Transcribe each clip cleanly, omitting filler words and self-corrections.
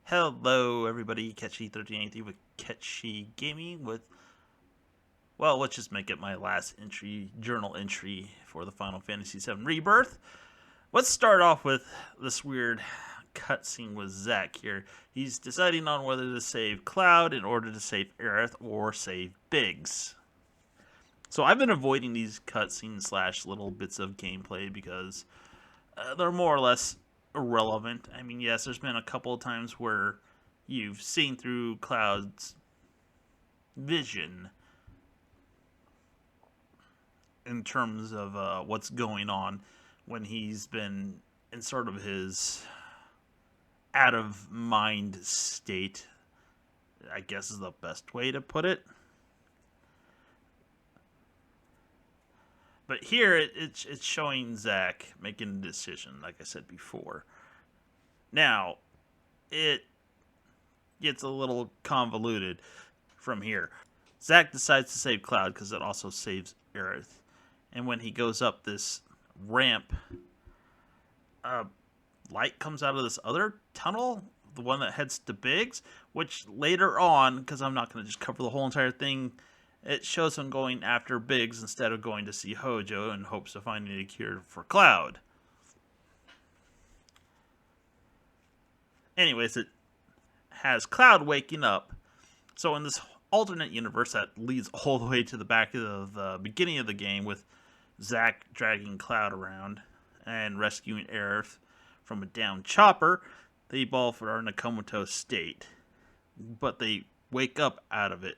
Hello, everybody. Catchy1383 with Catchy Gaming well, let's just make it my last journal entry for the Final Fantasy VII Rebirth. Let's start off with this weird cutscene with Zack here. He's deciding on whether to save Cloud in order to save Aerith or save Biggs. So I've been avoiding these cutscenes slash little bits of gameplay because they're more or less irrelevant. I mean, yes, there's been a couple of times where you've seen through Cloud's vision in terms of what's going on when he's been in sort of his out of mind state, I guess is the best way to put it. But here it's showing Zack making a decision, like I said before. Now, it gets a little convoluted from here. Zack decides to save Cloud because it also saves Aerith. And when he goes up this ramp, light comes out of this other tunnel, the one that heads to Biggs, which later on, because I'm not going to just cover the whole entire thing, it shows him going after Biggs instead of going to see Hojo in hopes of finding a cure for Cloud. Anyways, it has Cloud waking up. So in this alternate universe that leads all the way to the back of the beginning of the game with Zack dragging Cloud around and rescuing Aerith from a downed chopper, they both are in a comatose state. But they wake up out of it.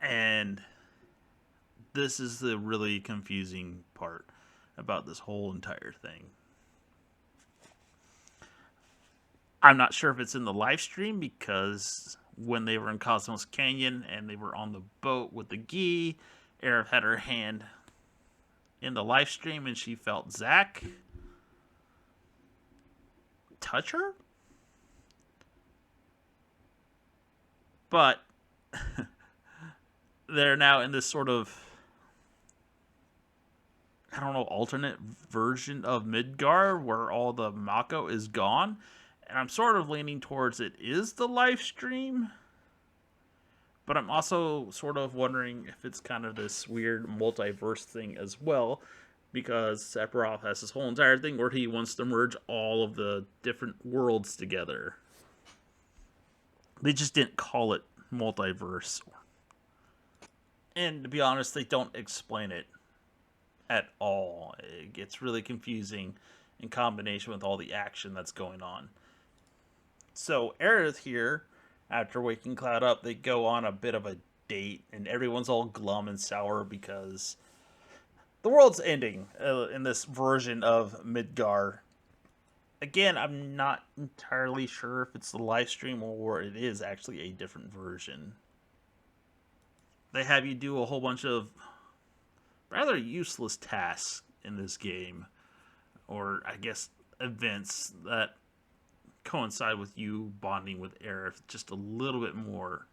And this is the really confusing part about this whole entire thing. I'm not sure if it's in the live stream because when they were in Cosmos Canyon and they were on the boat with the Gi, Aerith had her hand in the live stream and she felt Zack touch her. But they're now in this sort of, I don't know, alternate version of Midgar where all the Mako is gone. And I'm sort of leaning towards it is the live stream. But I'm also sort of wondering if it's kind of this weird multiverse thing as well. Because Sephiroth has this whole entire thing where he wants to merge all of the different worlds together. They just didn't call it multiverse. And to be honest, they don't explain it at all. It gets really confusing in combination with all the action that's going on. So Aerith here, after waking Cloud up, they go on a bit of a date, and everyone's all glum and sour because the world's ending in this version of Midgar. Again, I'm not entirely sure if it's the live stream or it is actually a different version. They have you do a whole bunch of rather useless tasks in this game, or I guess events that coincide with you bonding with Aerith just a little bit more.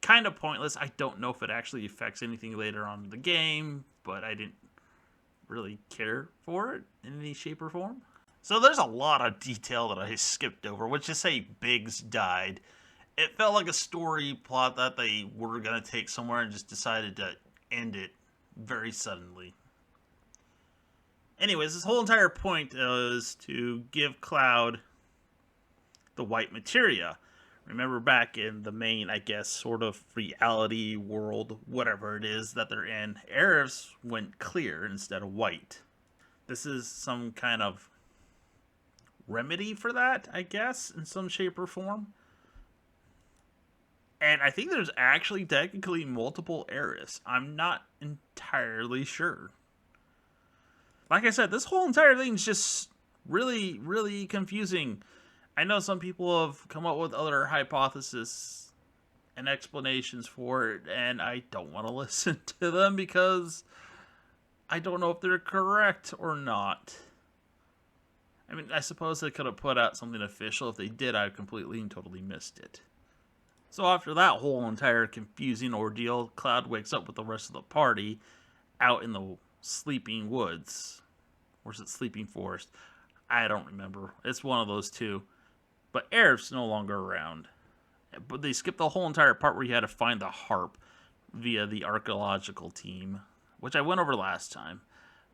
Kind of pointless. I don't know if it actually affects anything later on in the game, but I didn't really care for it in any shape or form. So there's a lot of detail that I skipped over. Let's just say Biggs died. It felt like a story plot that they were going to take somewhere and just decided to end it very suddenly. Anyways, this whole entire point is to give Cloud the white materia. Remember back in the main, I guess, sort of reality world, whatever it is that they're in, Aerith's went clear instead of white. This is some kind of remedy for that, I guess, in some shape or form. And I think there's actually technically multiple Aeriths. I'm not entirely sure. Like I said, this whole entire thing's just really, really confusing. I know some people have come up with other hypotheses and explanations for it, and I don't want to listen to them because I don't know if they're correct or not. I mean, I suppose they could have put out something official. If they did, I completely and totally missed it. So after that whole entire confusing ordeal, Cloud wakes up with the rest of the party out in the sleeping woods. Or is it sleeping forest? I don't remember. It's one of those two. But Aerith's no longer around. But they skipped the whole entire part where you had to find the harp via the archaeological team, which I went over last time.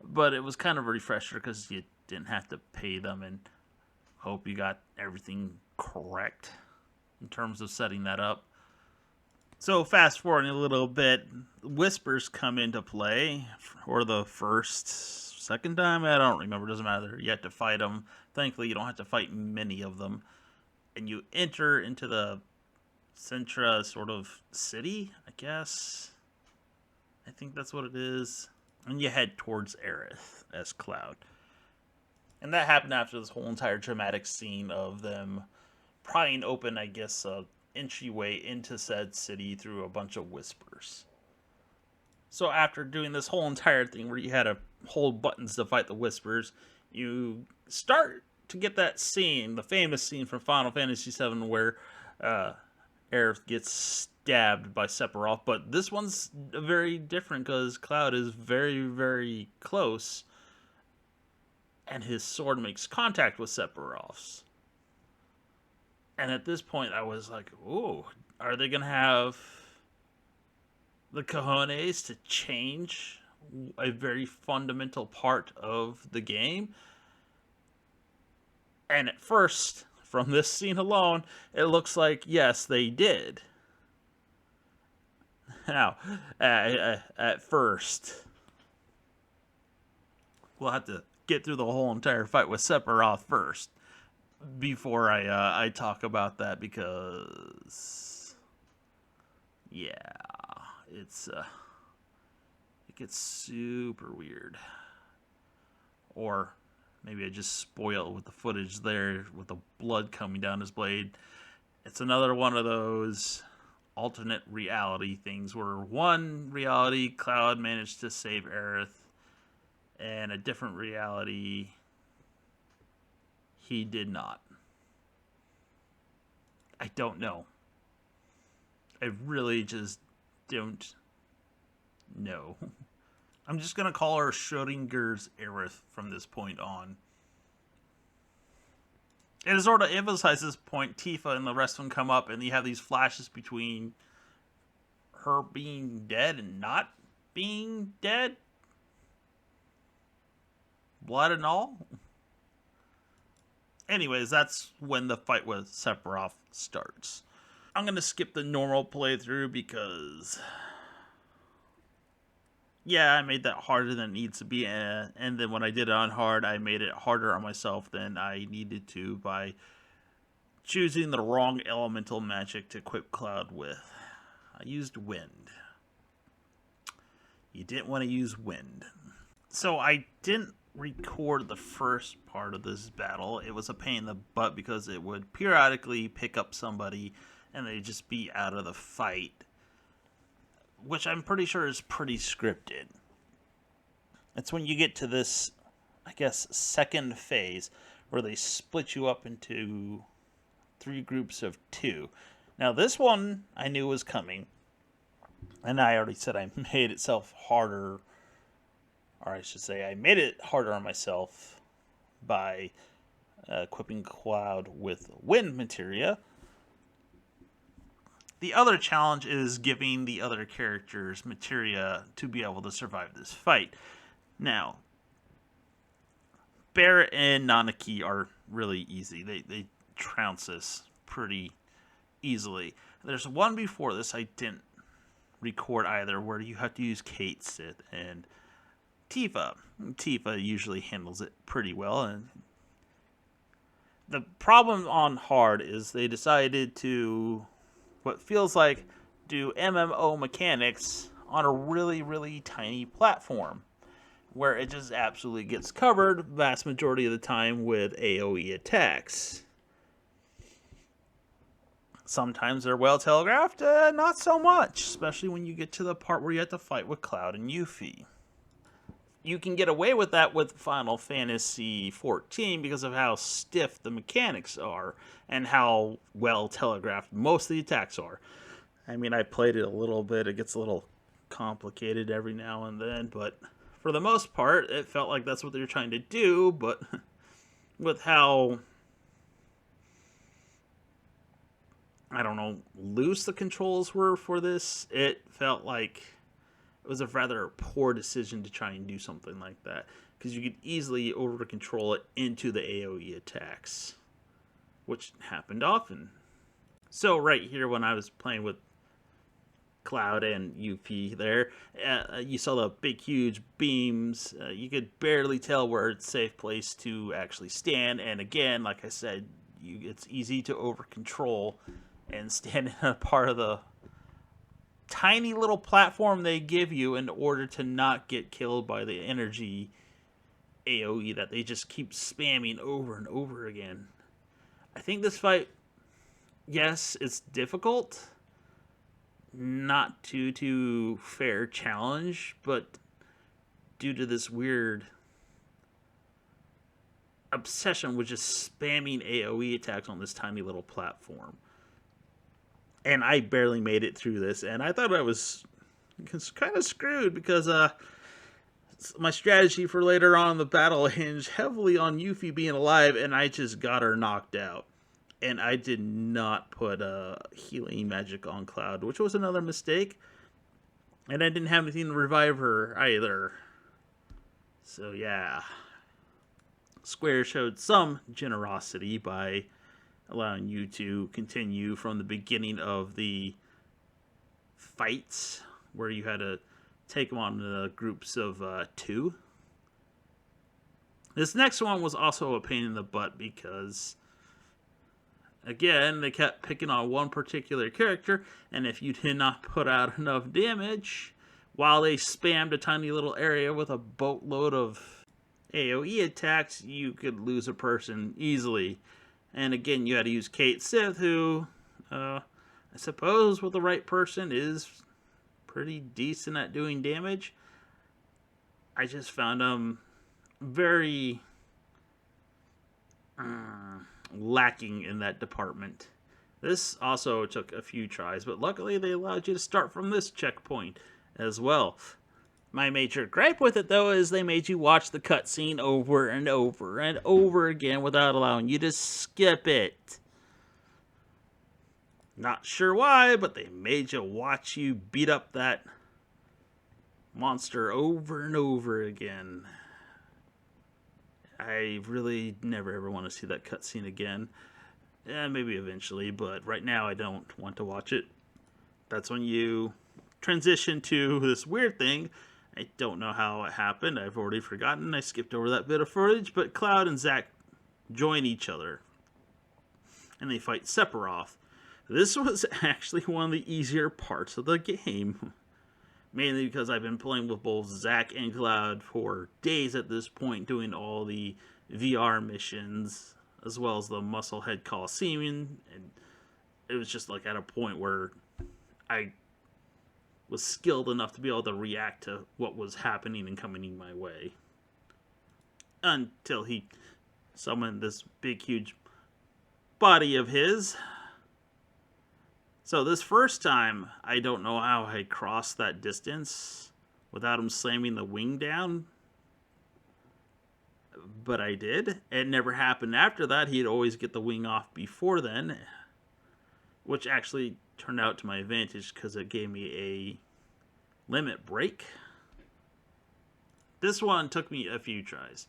But it was kind of a refresher because you didn't have to pay them, and hope you got everything correct in terms of setting that up. So fast forwarding a little bit, whispers come into play for the second time. I don't remember. Doesn't matter. You have to fight them. Thankfully, you don't have to fight many of them, and you enter into the Centra sort of city, I guess. I think that's what it is. And you head towards Aerith as Cloud. And that happened after this whole entire dramatic scene of them prying open, I guess, a entryway into said city through a bunch of whispers. So after doing this whole entire thing where you had to hold buttons to fight the whispers, you start to get that scene, the famous scene from Final Fantasy VII where Aerith gets stabbed by Sephiroth. But this one's very different because Cloud is very, very close, and his sword makes contact with Sephiroth's. And at this point, I was like, ooh, are they going to have the cojones to change a very fundamental part of the game? And at first, from this scene alone, it looks like, yes, they did. Now, at first, we'll have to get through the whole entire fight with Sephiroth first before I talk about that, because yeah, it gets super weird. Or maybe I just spoil it with the footage there with the blood coming down his blade. It's another one of those alternate reality things where one reality Cloud managed to save Aerith, and a different reality he did not. I don't know. I really just don't know. I'm just going to call her Schrodinger's Aerith from this point on. And to sort of emphasize this point, Tifa and the rest of them come up and you have these flashes between her being dead and not being dead. Blood and all. Anyways, that's when the fight with Sephiroth starts. I'm going to skip the normal playthrough because, yeah, I made that harder than it needs to be. And then when I did it on hard, I made it harder on myself than I needed to by choosing the wrong elemental magic to equip Cloud with. I used wind. You didn't want to use wind. So I didn't record the first part of this battle. It was a pain in the butt because it would periodically pick up somebody and they'd just be out of the fight, which I'm pretty sure is pretty scripted. It's when you get to this, I guess, second phase where they split you up into 3 groups of 2. Now this one I knew was coming, and I already said I made itself harder. Or I should say, I made it harder on myself by equipping Cloud with wind materia. The other challenge is giving the other characters materia to be able to survive this fight. Now, Barrett and Nanaki are really easy. They trounce us pretty easily. There's one before this I didn't record either, where you have to use Kate, Sith, and Tifa. Tifa usually handles it pretty well, and the problem on hard is they decided to, what feels like, do MMO mechanics on a really, really tiny platform, where it just absolutely gets covered vast majority of the time with AoE attacks. Sometimes they're well telegraphed, not so much, especially when you get to the part where you have to fight with Cloud and Yuffie. You can get away with that with Final Fantasy XIV because of how stiff the mechanics are and how well telegraphed most of the attacks are. I mean, I played it a little bit. It gets a little complicated every now and then, but for the most part, it felt like that's what they were trying to do, but with how I don't know, loose the controls were for this. It felt like it was a rather poor decision to try and do something like that, because you could easily over control it into the AoE attacks, which happened often. So right here, when I was playing with Cloud and UP there, you saw the big, huge beams. You could barely tell where it's a safe place to actually stand. And again, like I said, it's easy to over control and stand in a part of the tiny little platform they give you in order to not get killed by the energy AoE that they just keep spamming over and over again. I think this fight, yes, it's difficult. Not due to fair challenge, but due to this weird obsession with just spamming AoE attacks on this tiny little platform. And I barely made it through this, and I thought I was kind of screwed because my strategy for later on in the battle hinged heavily on Yuffie being alive, and I just got her knocked out. And I did not put healing magic on Cloud, which was another mistake. And I didn't have anything to revive her either. So yeah. Square showed some generosity by allowing you to continue from the beginning of the fights, where you had to take them on groups of 2. This next one was also a pain in the butt because, again, they kept picking on one particular character, and if you did not put out enough damage, while they spammed a tiny little area with a boatload of AoE attacks, you could lose a person easily. And again, you had to use Kate Sith, who, I suppose with the right person, is pretty decent at doing damage. I just found them very lacking in that department. This also took a few tries, but luckily they allowed you to start from this checkpoint as well. My major gripe with it, though, is they made you watch the cutscene over and over and over again without allowing you to skip it. Not sure why, but they made you watch you beat up that monster over and over again. I really never ever want to see that cutscene again. Maybe eventually, but right now I don't want to watch it. That's when you transition to this weird thing. I don't know how it happened. I've already forgotten. I skipped over that bit of footage, but Cloud and Zack join each other, and they fight Sephiroth. This was actually one of the easier parts of the game, mainly because I've been playing with both Zack and Cloud for days at this point, doing all the VR missions, as well as the Musclehead Coliseum, and it was just like at a point where I was skilled enough to be able to react to what was happening and coming in my way. Until he summoned this big, huge body of his. So this first time, I don't know how I crossed that distance without him slamming the wing down. But I did. It never happened after that. He'd always get the wing off before then, which actually turned out to my advantage because it gave me a limit break. This one took me a few tries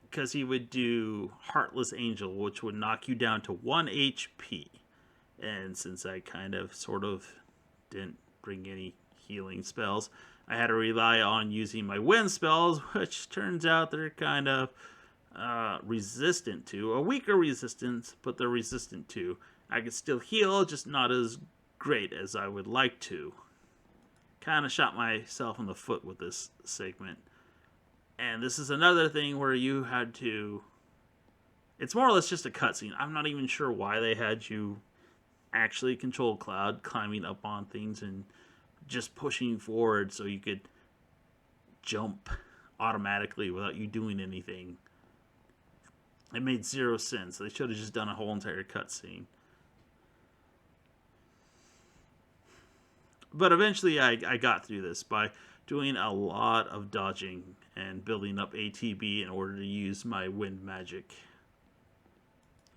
because he would do Heartless Angel, which would knock you down to 1 HP. And since I kind of sort of didn't bring any healing spells, I had to rely on using my wind spells, which turns out they're kind of resistant to. A weaker resistance, but they're resistant to. I could still heal, just not as great as I would like to. Kind of shot myself in the foot with this segment. And this is another thing where you had to... It's more or less just a cutscene. I'm not even sure why they had you actually control Cloud, climbing up on things and just pushing forward so you could jump automatically without you doing anything. It made zero sense. They should have just done a whole entire cutscene. But eventually I got through this by doing a lot of dodging and building up ATB in order to use my wind magic.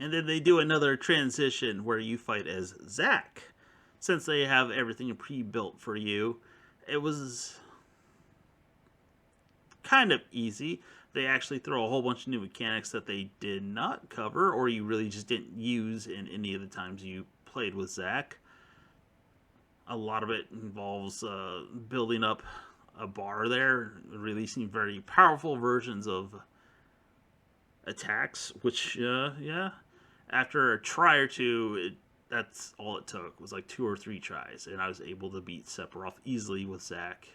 And then they do another transition where you fight as Zack. Since they have everything pre-built for you, it was kind of easy. They actually throw a whole bunch of new mechanics that they did not cover, or you really just didn't use in any of the times you played with Zack. A lot of it involves building up a bar there, releasing very powerful versions of attacks, which, yeah, after a try or two, that's all it took. It was like 2 or 3 tries, and I was able to beat Sephiroth easily with Zack.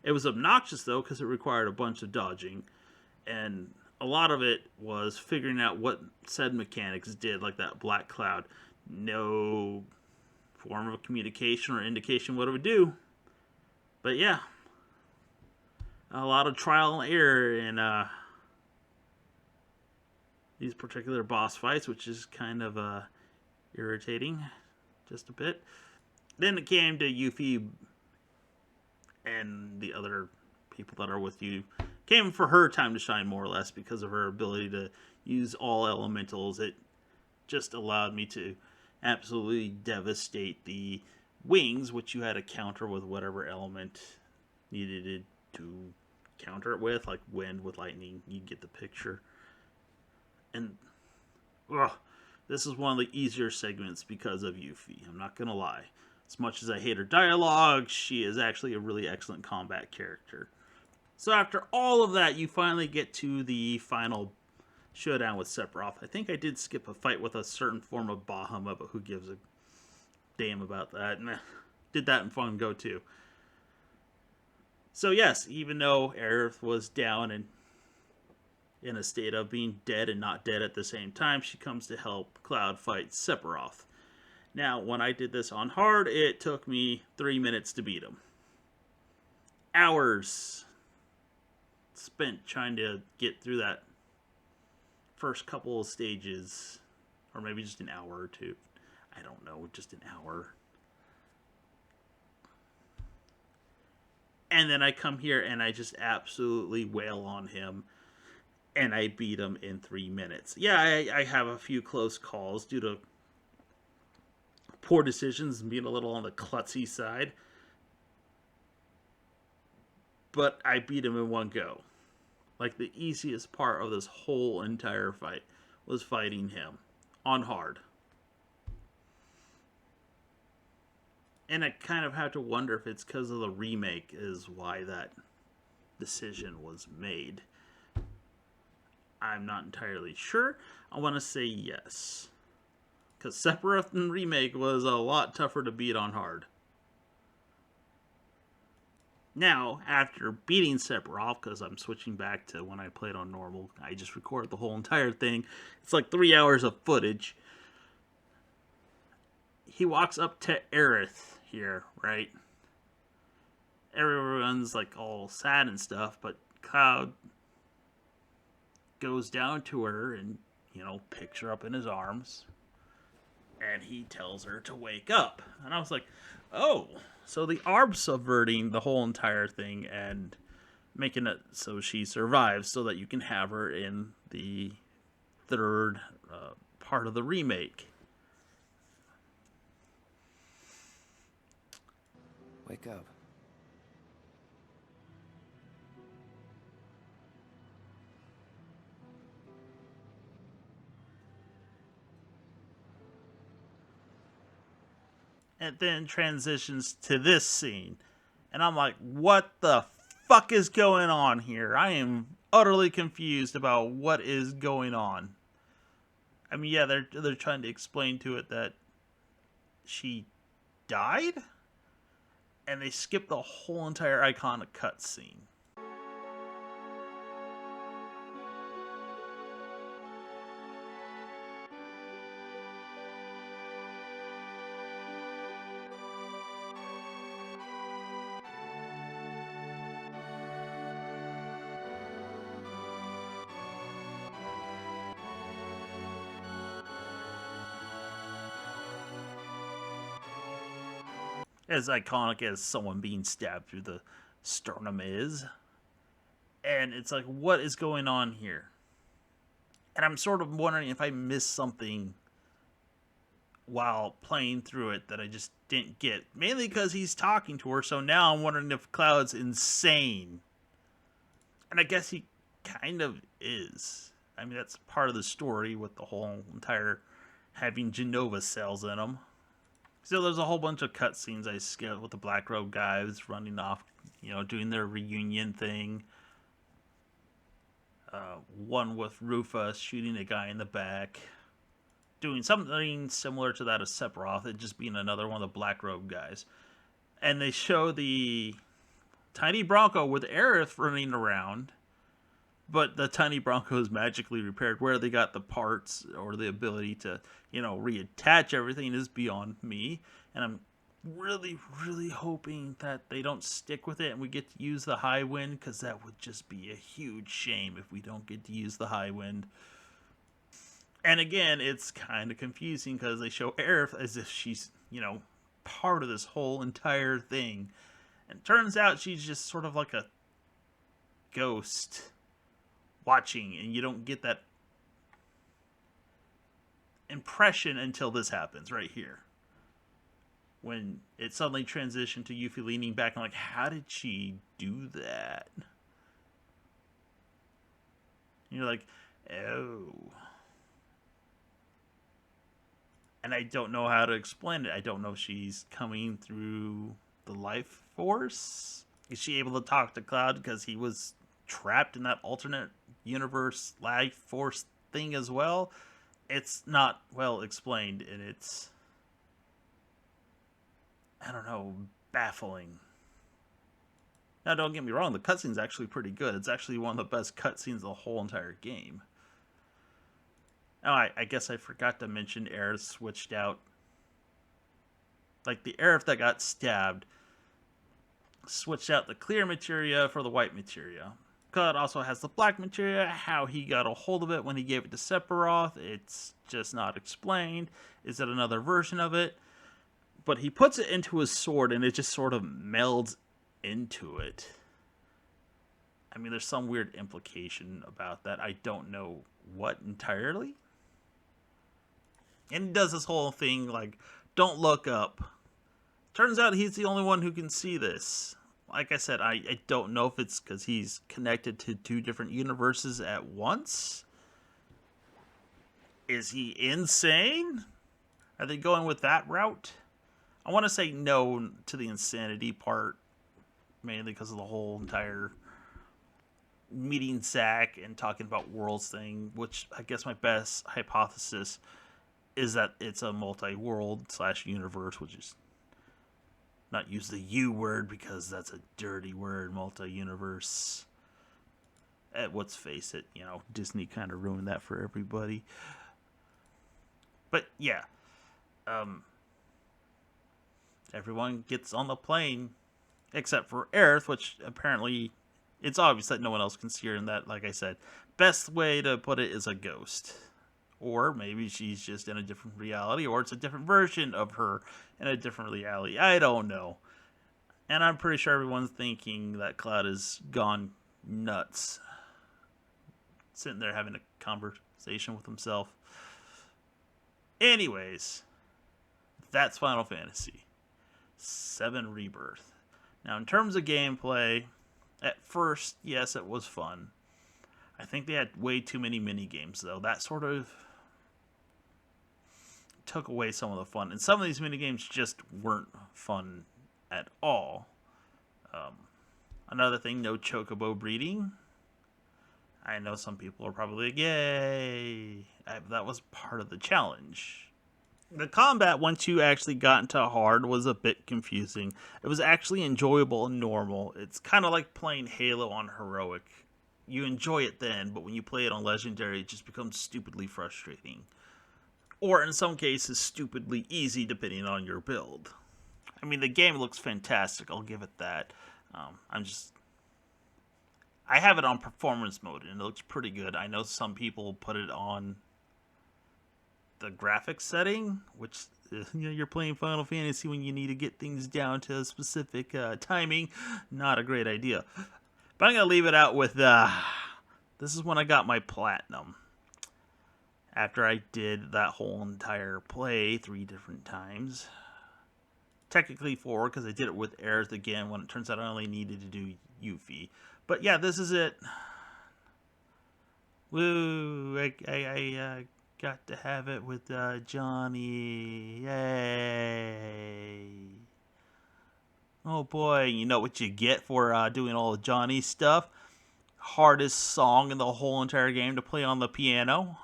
It was obnoxious, though, because it required a bunch of dodging, and a lot of it was figuring out what said mechanics did, like that black cloud. No form of communication or indication what it would do. But yeah, a lot of trial and error in these particular boss fights, which is kind of irritating just a bit. Then it came to Yuffie and the other people that are with you. Came for her time to shine, more or less, because of her ability to use all elementals. It just allowed me to absolutely devastate the wings, which you had to counter with whatever element needed to counter it with, like wind with lightning. You get the picture. And this is one of the easier segments because of Yuffie. I'm not gonna lie. As much as I hate her dialogue, she is actually a really excellent combat character. So after all of that, you finally get to the final showdown with Sephiroth. I think I did skip a fight with a certain form of Bahamut, but who gives a damn about that? Meh. Did that in Fun Go too. So yes, even though Aerith was down and in a state of being dead and not dead at the same time, she comes to help Cloud fight Sephiroth. Now, when I did this on hard, it took me 3 minutes to beat him. Hours spent trying to get through that first couple of stages, or maybe just an hour or two. I don't know, just an hour. And then I come here and I just absolutely wail on him, and I beat him in 3 minutes. Yeah, I have a few close calls due to poor decisions and being a little on the klutzy side, but I beat him in one go. Like, the easiest part of this whole entire fight was fighting him on hard. And I kind of have to wonder if it's because of the remake is why that decision was made. I'm not entirely sure. I want to say yes. Because Sephiroth in remake was a lot tougher to beat on hard. Now, after beating Sephiroth, because I'm switching back to when I played on normal, I just recorded the whole entire thing. It's like 3 hours of footage. He walks up to Aerith here, right? Everyone's like all sad and stuff, but Cloud goes down to her and, picks her up in his arms. And he tells her to wake up. And I was like, oh, so they are subverting the whole entire thing and making it so she survives so that you can have her in the third part of the remake. Wake up. And then transitions to this scene. And I'm like, what the fuck is going on here? I am utterly confused about what is going on. I mean, yeah, they're trying to explain to it that she died? And they skipped the whole entire iconic cutscene. As iconic as someone being stabbed through the sternum is. And it's like, what is going on here? And I'm sort of wondering if I missed something while playing through it that I just didn't get. Mainly because he's talking to her, so now I'm wondering if Cloud's insane. And I guess he kind of is. I mean, that's part of the story with the whole entire having Genova cells in them. So there's a whole bunch of cutscenes I skipped with the Black Robe guys running off, doing their reunion thing. One with Rufus shooting a guy in the back. Doing something similar to that of Sephiroth, it just being another one of the Black Robe guys. And they show the tiny Bronco with Aerith running around, but the tiny Bronco is magically repaired. Where they got the parts or the ability to, reattach everything is beyond me. And I'm really, really hoping that they don't stick with it and we get to use the high wind, because that would just be a huge shame if we don't get to use the high wind. And again, it's kind of confusing because they show Aerith as if she's, part of this whole entire thing. And it turns out she's just sort of like a ghost watching, and you don't get that impression until this happens right here. When it suddenly transitioned to Yuffie leaning back and like, how did she do that? And you're like, oh. And I don't know how to explain it. I don't know if she's coming through the life force. Is she able to talk to Cloud because he was trapped in that alternate universe life force thing as well? It's not well explained, and it's, I don't know, baffling. Now, don't get me wrong, the cutscene's actually pretty good. It's actually one of the best cutscenes of the whole entire game. Oh, I guess I forgot to mention Aerith switched out. Like, the Aerith that got stabbed switched out the clear materia for the white materia. Cloud also has the black materia. How he got a hold of it when he gave it to Sephiroth, it's just not explained. Is it another version of it? But he puts it into his sword and it just sort of melds into it. I mean, there's some weird implication about that. I don't know what entirely. And he does this whole thing like, don't look up. Turns out he's the only one who can see this. Like I said, I don't know if it's because he's connected to two different universes at once. Is he insane? Are they going with that route? I want to say no to the insanity part, mainly because of the whole entire meeting Zack and talking about worlds thing, which I guess my best hypothesis is that it's a multi-world / universe, which is not use the U word because that's a dirty word, multi-universe. Let's face it, Disney kind of ruined that for everybody. But yeah, everyone gets on the plane except for Aerith, which apparently it's obvious that no one else can see her, and that, like I said, best way to put it is a ghost. Or maybe she's just in a different reality, or it's a different version of her in a different reality. I don't know. And I'm pretty sure everyone's thinking that Cloud has gone nuts. Sitting there having a conversation with himself. Anyways, that's Final Fantasy VII Rebirth. Now, in terms of gameplay, at first, yes, it was fun. I think they had way too many mini-games, though. That sort of took away some of the fun. And some of these mini-games just weren't fun at all. Another thing, no chocobo breeding. I know some people are probably like, yay! That was part of the challenge. The combat, once you actually got into hard, was a bit confusing. It was actually enjoyable and normal. It's kind of like playing Halo on heroic. You enjoy it then, but when you play it on legendary, it just becomes stupidly frustrating. Or in some cases, stupidly easy, depending on your build. I mean, the game looks fantastic, I'll give it that. I have it on performance mode, and it looks pretty good. I know some people put it on the graphics setting, which, you're playing Final Fantasy when you need to get things down to a specific timing. Not a great idea. But I'm going to leave it out with, this is when I got my platinum. after I did that whole entire play 3 different times. Technically 4, because I did it with Aerith again when it turns out I only needed to do Yuffie. But yeah, this is it. Woo! I got to have it with Johnny. Yay! Oh boy, you know what you get for doing all the Johnny stuff? Hardest song in the whole entire game to play on the piano.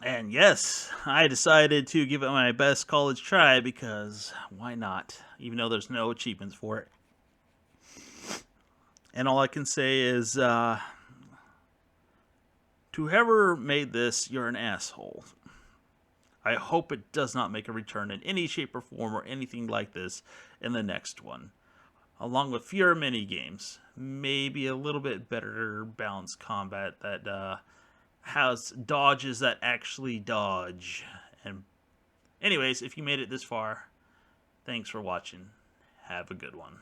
And yes, I decided to give it my best college try because why not? Even though there's no achievements for it. And all I can say is, to whoever made this, you're an asshole. I hope it does not make a return in any shape or form or anything like this in the next one. Along with fewer mini games, maybe a little bit better balanced combat that has dodges that actually dodge. And anyways, if you made it this far, thanks for watching. Have a good one.